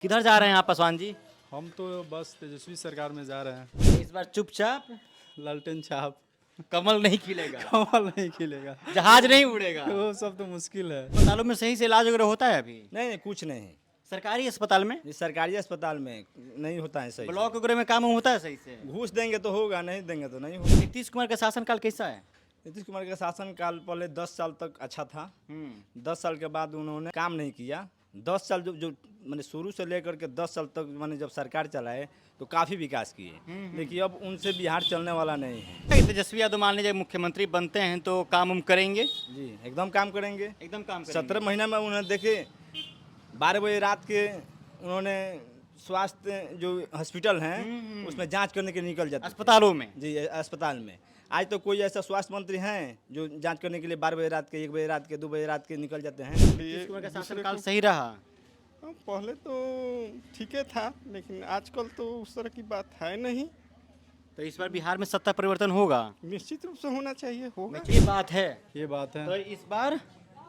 किधर जा रहे हैं आप पासवान जी? हम तो बस तेजस्वी सरकार में जा रहे हैं। इस बार चुपचाप लालटेन छाप कमल नहीं खिलेगा, कमल नहीं खिलेगा। जहाज नहीं उड़ेगा। वो सब तो मुश्किल है। अस्पतालों में सही से इलाज वगैरह होता है अभी? नहीं कुछ नहीं। सरकारी अस्पताल में ये सरकारी अस्पताल में नहीं होता है सही से। ब्लॉक वगैरह में काम होता है सही से? घूस देंगे तो होगा, नहीं देंगे तो नहीं होगा। नीतीश कुमार का शासनकाल कैसा है? नीतीश कुमार का शासनकाल पहले 10 साल तक अच्छा था। 10 साल के बाद उन्होंने काम नहीं किया। 10 साल जो मैंने शुरू से लेकर के 10 साल तक मैंने जब सरकार चलाए तो काफ़ी विकास किए, लेकिन अब उनसे बिहार चलने वाला नहीं है। तेजस्वी यादव मान लीजिए मुख्यमंत्री बनते हैं तो काम उम करेंगे? जी एकदम काम करेंगे। एकदम काम 17 महीना में उन्होंने देखे 12 बजे रात के उन्होंने स्वास्थ्य जो हॉस्पिटल हैं उसमें जांच करने के लिए निकल जाते थे। अस्पतालों में? जी अस्पताल में। आज तो कोई ऐसा स्वास्थ्य मंत्री हैं जो जांच करने के लिए 12 बजे रात के, 1 बजे रात के, 2 बजे रात के निकल जाते हैं। नीतीश कुमार का शासनकाल सही रहा? पहले तो ठीक है था, लेकिन आजकल तो उस तरह की बात है नहीं। तो इस बार बिहार में सत्ता परिवर्तन होगा? निश्चित रूप से होना चाहिए, होगा। ये बात है। ये बात तो है। इस बार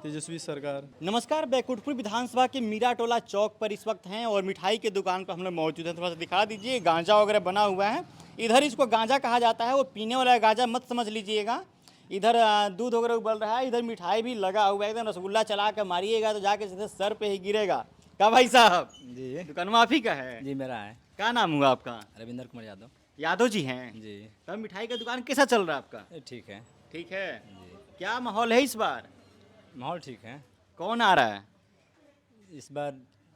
तेजस्वी सरकार। नमस्कार, बैकुंठपुर विधानसभा के मीरा टोला चौक पर इस वक्त हैं और मिठाई की दुकान पर हम लोग मौजूद हैं। थोड़ा सा दिखा दीजिए, गांजा वगैरह बना हुआ है। इधर इसको गांजा कहा जाता है, वो पीने वाला गांजा मत समझ लीजिएगा। इधर दूध वगैरह उबल रहा है, इधर मिठाई भी लगा हुआ है। एकदम रसगुल्ला चला कर मारिएगा तो जाके सीधे सर पे ही गिरेगा। क्या भाई साहब, जी दुकान आप ही का है? जी मेरा है। क्या नाम हुआ आपका? रविंदर कुमार यादव। यादव जी हैं? जी तब मिठाई का दुकान कैसा चल रहा है आपका? ठीक है। ठीक है। जी क्या माहौल है इस बार? माहौल ठीक है। कौन आ रहा है? इस बार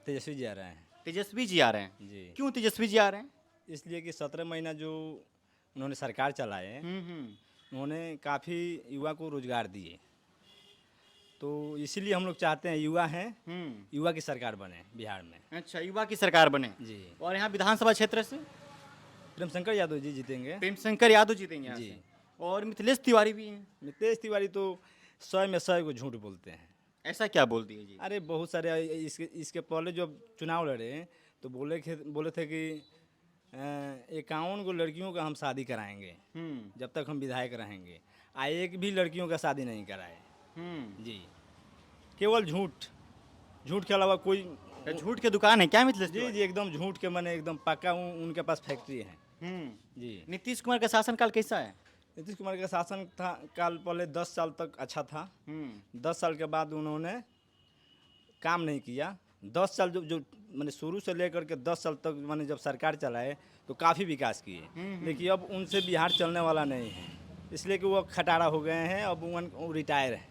तेजस्वी जी आ रहे हैं। तेजस्वी जी आ रहे हैं? जी क्यों तेजस्वी जी आ रहे हैं? इसलिए कि 17 महीना जो उन्होंने सरकार चलाए उन्होंने काफ़ी युवा को रोजगार दिए, तो इसीलिए हम लोग चाहते हैं युवा हैं, युवा की सरकार बने बिहार में। अच्छा, युवा की सरकार बने। जी और यहाँ विधानसभा क्षेत्र से प्रेम शंकर यादव जी जीतेंगे। प्रेम शंकर यादव जीतेंगे यहाँ जी। से। और मिथिलेश तिवारी भी हैं। नितेश तिवारी तो 100 में 100 को झूठ बोलते हैं। ऐसा क्या बोल दिए जी? अरे बहुत सारे इसके पहले जब चुनाव लड़े तो बोले थे कि 51 को लड़कियों का हम शादी कराएंगे जब तक हम विधायक रहेंगे। एक भी लड़कियों का शादी नहीं कराए। जी केवल झूठ, झूठ के अलावा कोई। तो झूठ की दुकान है क्या मिथिलेश जी तिवारी? जी एकदम झूठ के मैंने एकदम पक्का उनके पास फैक्ट्री है। जी नीतीश कुमार का शासनकाल कैसा है? नीतीश कुमार का शासन काल पहले 10 साल तक अच्छा था। 10 साल के बाद उन्होंने काम नहीं किया। 10 साल जो मैंने शुरू से लेकर के 10 साल तक मैंने जब सरकार चलाए तो काफ़ी विकास किए, लेकिन अब उनसे बिहार चलने वाला नहीं है, इसलिए कि वो खटारा हो गए हैं। अब वो रिटायर है,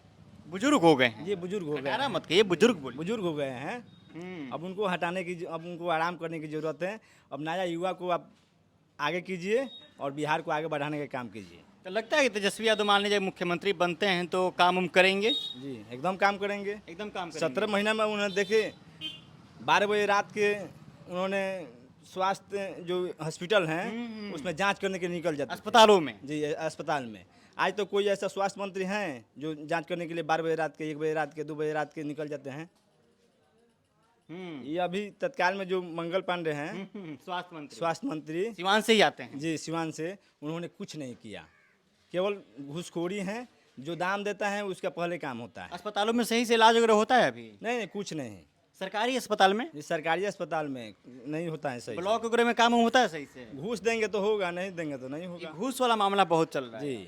बुजुर्ग हो गए हैं। ये बुजुर्ग हो गए खटारा हैं। मत कहिए, बुजुर्ग बोलिए। बुजुर्ग हो गए हैं। अब उनको हटाने की, अब उनको आराम करने की ज़रूरत है। अब नया युवा को आप आगे कीजिए और बिहार को आगे बढ़ाने का काम कीजिए। तो लगता है कि तेजस्वी यादव मान लीजिए मुख्यमंत्री बनते हैं तो काम उम करेंगे? जी एकदम काम करेंगे। एकदम काम 17 महीना में उन्होंने देखे 12 बजे रात के उन्होंने स्वास्थ्य जो हॉस्पिटल हैं उसमें जांच करने के लिए निकल जाते थे। अस्पतालों में? जी अस्पताल में। आज तो कोई ऐसा स्वास्थ्य मंत्री हैं जो जांच करने के लिए 12 बजे रात के, 1 बजे रात के, 2 बजे रात के निकल जाते हैं। ये अभी तत्काल में जो मंगल पांडे हैं स्वास्थ्य मंत्री, सिवान से ही आते हैं। जी सिवान से, उन्होंने कुछ नहीं किया। केवल घूसखोरी है, जो दाम देता है उसका पहले काम होता है। अस्पतालों में सही से इलाज वगैरह होता है अभी? नहीं कुछ नहीं। सरकारी अस्पताल में? ये सरकारी अस्पताल में नहीं होता है सही से। ब्लॉक वगैरह में काम उम होता है सही से? घूस देंगे तो होगा, नहीं देंगे तो नहीं ये होगा। घूस वाला मामला बहुत चल रहा है। जी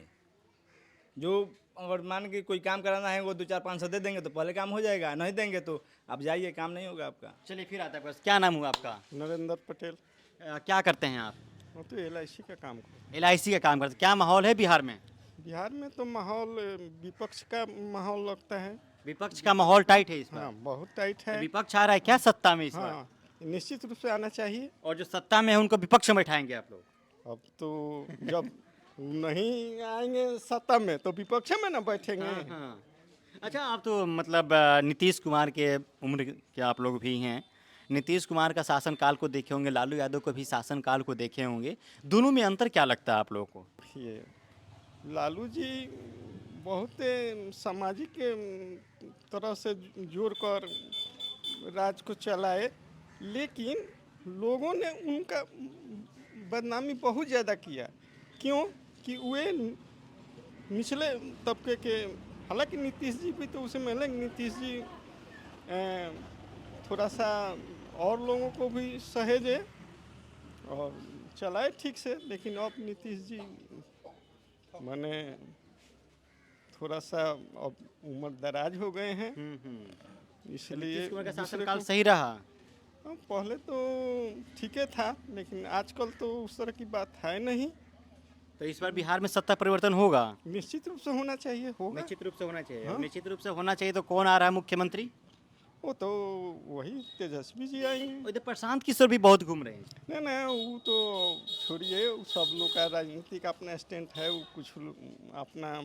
जो अगर मान के कोई काम कराना है वो 2-4-500 दे देंगे तो पहले काम हो जाएगा, नहीं देंगे तो आप जाइए, काम नहीं होगा आपका। चलिए फिर आता है आपके पास। क्या नाम हुआ आपका? नरेंद्र पटेल। क्या करते हैं आप? वो तो LIC का काम करते LIC का काम करते हैं। क्या माहौल है बिहार में? हैं। बिहार में तो माहौल विपक्ष का माहौल लगता है। विपक्ष का माहौल टाइट है इस बार? हाँ, बहुत टाइट है। विपक्ष आ रहा है क्या सत्ता में इस बार? हाँ, निश्चित रूप से आना चाहिए। और जो सत्ता में है उनको विपक्ष में बैठाएंगे आप लोग? अब तो जब नहीं आएंगे सत्ता में तो विपक्ष में ना बैठेंगे। हाँ। अच्छा, आप तो मतलब नीतीश कुमार के उम्र के आप लोग भी हैं। नीतीश कुमार का शासनकाल को देखे होंगे, लालू यादव को भी शासनकाल को देखे होंगे। दोनों में अंतर क्या लगता है आप लोगों को? ये लालू जी बहुत सामाजिक तरह से जोड़कर राज को चलाए, लेकिन लोगों ने उनका बदनामी बहुत ज़्यादा किया। क्यों कि वे निचले तबके के, हालांकि नीतीश जी भी तो उसे मिले, नीतीश जी थोड़ा सा और लोगों को भी सहेजे और चलाए ठीक से। लेकिन अब नीतीश जी माने थोड़ा सा अब उम्र दराज हो गए हैं, इसलिए नीतीश कुमार का दूसरे शासनकाल को- सही रहा। हाँ, पहले तो ठीक है था, लेकिन आजकल तो उस तरह की बात है नहीं। तो इस बार बिहार में सत्ता परिवर्तन होगा? निश्चित रूप से होना चाहिए, होगा। निश्चित रूप से होना चाहिए। हाँ। निश्चित रूप से होना चाहिए तो कौन आ रहा है मुख्यमंत्री? वो तो वही तेजस्वी जी आएंगे। इधर प्रशांत किशोर भी बहुत घूम रहे हैं। नहीं नहीं, वो तो छोड़िए, वो सब लोग का राजनीतिक अपना स्टैंड है, वो कुछ अपना।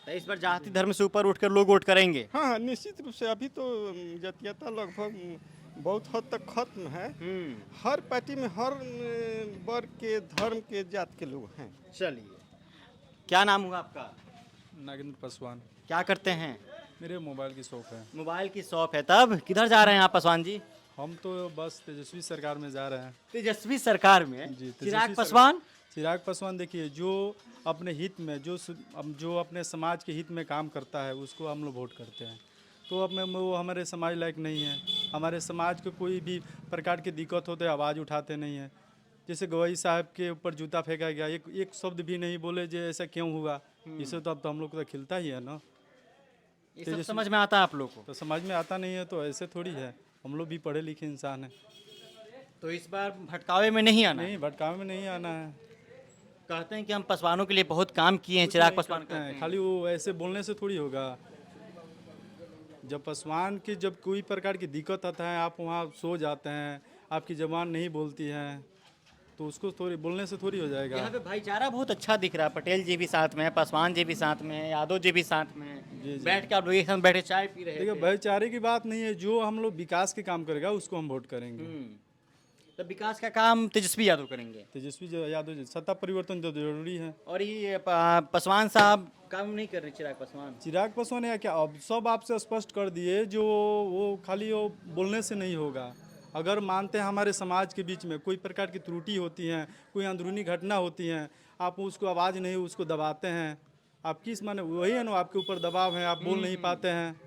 तो इस बार जाति धर्म से ऊपर उठकर लोग वोट करेंगे। हाँ हाँ, निश्चित रूप से। अभी तो जातीयता लगभग बहुत हद तक खत्म है। हर पार्टी में हर वर्ग के, धर्म के, जात के लोग हैं। चलिए, क्या नाम हुआ आपका? नागेंद्र पासवान। क्या करते हैं? मेरे मोबाइल की शॉप है। मोबाइल की शॉप है। तब किधर जा रहे हैं आप पासवान जी? हम तो बस तेजस्वी सरकार में जा रहे हैं। तेजस्वी सरकार में जी, तेजस्वी चिराग सरकार। पासवान। चिराग पासवान देखिए, जो अपने हित में, जो अपने समाज के हित में काम करता है उसको हम लोग वोट करते हैं। तो अब में वो हमारे समाज लायक नहीं है। हमारे समाज को कोई भी प्रकार की दिक्कत होते आवाज़ उठाते नहीं हैं। जैसे गवई साहब के ऊपर जूता फेंका गया, एक शब्द भी नहीं बोले जो ऐसा क्यों हुआ। इससे तो अब तो हम लोग को तो खिलता ही है ना। ये सब समझ में आता है आप लोग को? तो समझ में आता नहीं है तो ऐसे थोड़ी है। हम लोग भी पढ़े लिखे इंसान हैं। तो इस बार भटकावे में नहीं आना है। नहीं, भटकावे में नहीं आना है। कहते हैं कि हम पासवानों के लिए बहुत काम किए हैं। चिराग पासवान करते हैं, कहते हैं। खाली वो ऐसे बोलने से थोड़ी होगा। जब पासवान की जब कोई प्रकार की दिक्कत आता है, आप वहाँ सो जाते हैं, आपकी जबान नहीं बोलती है, तो उसको थोड़ी बोलने से थोड़ी हो जाएगा। यहाँ पे भाईचारा बहुत अच्छा दिख रहा है। पटेल जी भी साथ में है, पासवान जी भी साथ में है, यादव जी भी साथ में है। जी। बैठ के आप लोग एक साथ बैठे चाय पी रहे देखिए, थे। भाईचारे की बात नहीं है। जो हम लोग विकास के काम करेगा उसको हम वोट करेंगे। तो विकास का काम तेजस्वी यादव करेंगे। तेजस्वी यादव जी, सत्ता परिवर्तन तो जरूरी है। और ये पासवान साहब काम नहीं कर रहे। चिराग पासवान चिराग पासवान या क्या, अब सब आपसे स्पष्ट कर दिए। जो वो खाली वो बोलने से नहीं होगा। अगर मानते हैं हमारे समाज के बीच में कोई प्रकार की त्रुटि होती हैं, कोई अंदरूनी घटना होती हैं, आप उसको आवाज़ नहीं, उसको दबाते हैं। आप किस माने वही है ना, आपके ऊपर दबाव है, आप बोल नहीं पाते हैं।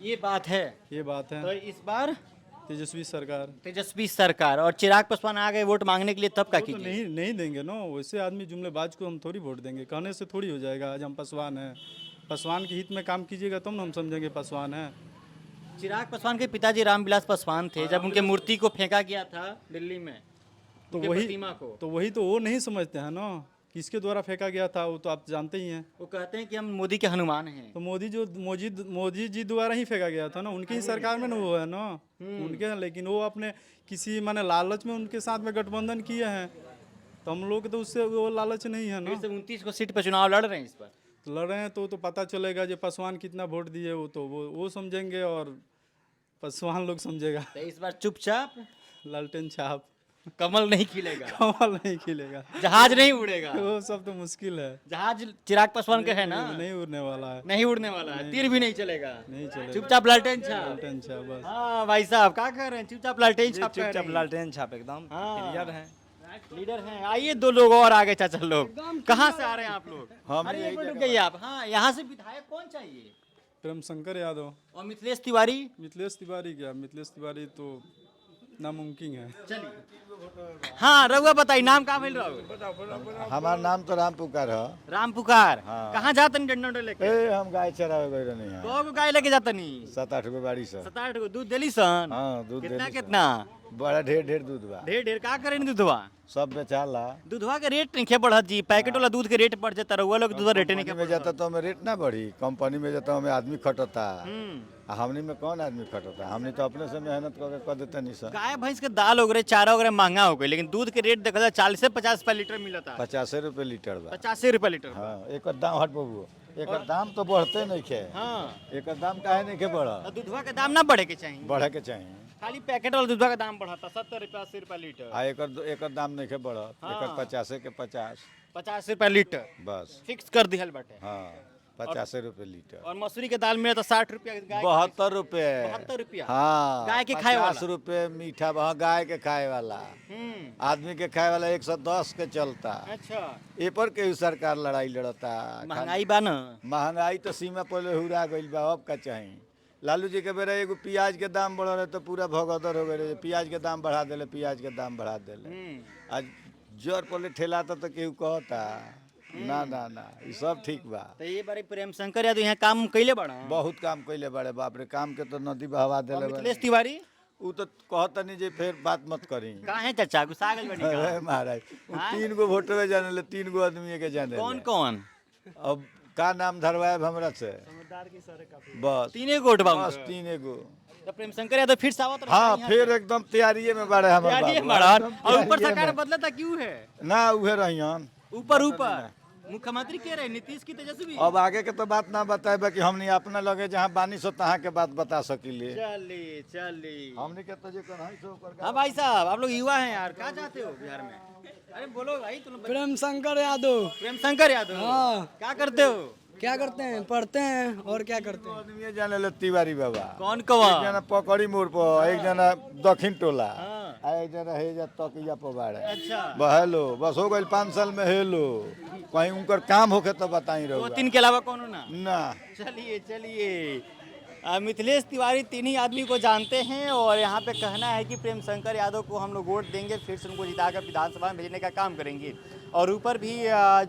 ये बात है। ये बात तो है। इस बार तेजस्वी सरकार तेजस्वी सरकार और चिराग पासवान आ गए वोट मांगने के लिए, तब का वो तो कीजिए। नहीं देंगे ना। वैसे आदमी जुमलेबाज को हम थोड़ी वोट देंगे। कहने से थोड़ी हो जाएगा। आज हम पासवान हैं, पासवान के हित में काम कीजिएगा तब ना हम समझेंगे पासवान है। चिराग पासवान के पिताजी रामविलास पासवान थे। जब उनके मूर्ति को फेंका गया था दिल्ली में, तो उनके वही प्रतिमा को, तो वो नहीं समझते हैं ना, किसके द्वारा फेंका गया था। वो तो आप जानते ही हैं। वो कहते हैं कि हम मोदी के हनुमान हैं। तो मोदी जी द्वारा ही फेंका गया था ना। उनकी ही सरकार में ना वो है ना उनके। लेकिन वो अपने किसी माने लालच में उनके साथ में गठबंधन किए हैं। तो हम लोग तो उससे वो लालच नहीं है ना। फिर से 29 को सीट पर चुनाव लड़ रहे हैं इस बार। तो लड़ रहे हैं तो पता चलेगा जो पासवान कितना वोट दिए। वो तो वो समझेंगे और पासवान लोग समझेगा। तो इस बार चुपचाप लालटेन छाप, कमल नहीं खिलेगा, कमल नहीं खिलेगा। जहाज नहीं उड़ेगा। वो सब तो मुश्किल है। जहाज चिराग पासवान का है ना, नहीं उड़ने वाला है। नहीं उड़ने वाला है। तीर भी नहीं चलेगा। नहीं चलेगा। चुपचाप लालटेन छाप। लालटेन छाप बस। हाँ भाई साहब, क्या कह रहे हैं? चुपचाप लालटेन छाप कह चुपचाप रहे हैं। लालटेन छाप एकदम हाँ। क्लियर है। लीडर हैं। आइए, दो लोग और आगे चाचा लोग। कहाँ से आ रहे हैं आप लोग? हम अरे एक मिनट रुक जाइए आप। हाँ, यहाँ से विधायक कौन चाहिए? प्रेम शंकर यादव। और मिथिलेश तिवारी। मिथिलेश तिवारी क्या, मिथिलेश तिवारी तो नामुमकिन है। चलिए, हाँ रघुआ बताइए, नाम का मिल रहा है? हमार नाम तो राम पुकार है। राम पुकार। हाँ। कहाँ जातन डंडा उंडा लेके? ए हम गाय चरावे गए नहीं है। कौ गाय लेके जातनी? 7-8 गो बाड़ी से। 7-8 को दूध देली सन? हाँ, दूध कितना देली सन। कितना? बड़ा ढेर दूध बा। ढेर ढेर का करें दूधवा? सब बेचाला। दूधवा के रेट नहीं बढ़त जी। पैकेट वाला दूध के रेट बढ़ जाता, रहुआ लोग दूध रेट नहीं कंपनी में जाता तो हमें रेट ना बढ़ी। कंपनी में जाता हमें आदमी खटता। आ हमनी में कौन आदमी खटता? हमनी तो अपने से मेहनत करके कर देते नहीं सर। गाय भैंस के दाल वगैरह चारा वगैरह महंगा हो गए, लेकिन दूध के रेट देखा जाए 40 से 50 रुपए लीटर मिलता। 50 रुपये लीटर बा। 50 रुपए लीटर। हाँ, एक दाम हट बबू। एक दाम तो बढ़ते नहीं खे। हाँ, एक दाम काहे नहीं के बढ़ा? तो दूधवा के दाम ना बढ़े के चाहिए। बढ़े के चाहिए। खाली पैकेट वाला दूधवा का दाम बढ़ता 70 रुपया 80 रुपया लीटर। आ एक दाम नहीं के बढ़ा। एक 50 के 50 50 रुपया लीटर बस। फिक्स कर दिहल बाटे। हाँ, 50 रुपये लीटर। और मसूरी के दाल में तो 60 रुपया गाय। 72 रुपये। 72 रुपया। हाँ, गाय के खाए वाला। 50 रुपये मीठा वहाँ गाय के खाए वाला। आदमी के खाए वाला 110 के चलता। अच्छा, ए पर के सरकार लड़ाई लड़ता। महंगाई बा ना। महंगाई तो सीमा पर हुरा गइल बा। अब का चाही? लालू जी के बेरा एगो प्याज के दाम बढ़ रहे तो पूरा भगदड़ हो गए, प्याज के दाम बढ़ा दिले, प्याज के दाम बढ़ा दिले। आज जर पले ठेलाता तो केहू कहता ना ना ना, ये सब ठीक बा। तो ये बारे प्रेम शंकर यादव यहाँ काम कैले बड़ा बहुत काम कैले बड़े, बाप रे, काम के तो नदी बहवा दिले। मिथिलेश तिवारी उ तो कहता नहीं जे फिर बात मत करी। कहाँ है चाचा गुस्सा गइल बनी का? अरे महाराज, उ 3 गो वोटवे जाने ले, 3 गो आदमी के जाने कौन ले। कौन? अब का नाम धरवाए हमरा से? बस तीने गोट बा बस 3 गो। तो प्रेम शंकर यादव फिर से आवत रहा हाँ, फिर एकदम तैयारी में बड़े हमारे तैयारी बाबू। बड़ा एकदम और ऊपर तैयारिये सरकार में। बदलता क्यों है? ना उहे रहियन। ऊपर ऊपर मुख्यमंत्री के रहे नीतीश की तेजस्वी। अब आगे के तो बात ना बताए कि हमने अपना लगे जहाँ बानी सो तहाँ के बात बता सकिले। चलिए चलिए। हमने के तो जे कन्हई सो ऊपर हाँ भाई साहब, आप लोग युवा हैं यार, कहाँ जाते हो बिहार में? अरे बोलो भाई, तुम प्रेम शंकर यादव। प्रेम शंकर यादव हाँ। क्या करते हो? क्या करते हैं? पढ़ते हैं और क्या करते हैं? आदमी जाने ले तिवारी बाबा। कौन एक कवा? जना पकड़ी मोड़ पर, एक जना दक्षिण टोला, हाँ। आ एक जना है जा तकिया पर बाड़े। अच्छा, हेलो, बस हो गई 5 साल में हेलो। कहीं उनकर काम होके तो बताई वो रहो 3 के अलावा कौन हो ना? ना। चलिए चलिए। मिथिलेश तिवारी 3 ही आदमी को जानते हैं और यहाँ पे कहना है कि प्रेम शंकर यादव को हम लोग वोट देंगे, फिर से उनको जिताकर विधानसभा में भेजने का काम करेंगे। और ऊपर भी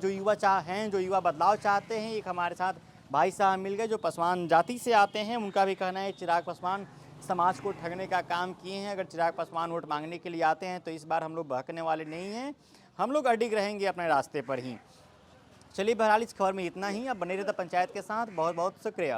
जो युवा हैं, जो युवा बदलाव चाहते हैं, एक हमारे साथ भाई साहब मिल गए जो पासवान जाति से आते हैं। उनका भी कहना है चिराग पासवान समाज को ठगने का काम किए हैं। अगर चिराग पासवान वोट मांगने के लिए आते हैं तो इस बार हम लोग बहकने वाले नहीं हैं, हम लोग अडिग रहेंगे अपने रास्ते पर ही। चलिए बहरहाल इस खबर में इतना ही। अब बने रहता पंचायत के साथ। बहुत बहुत शुक्रिया।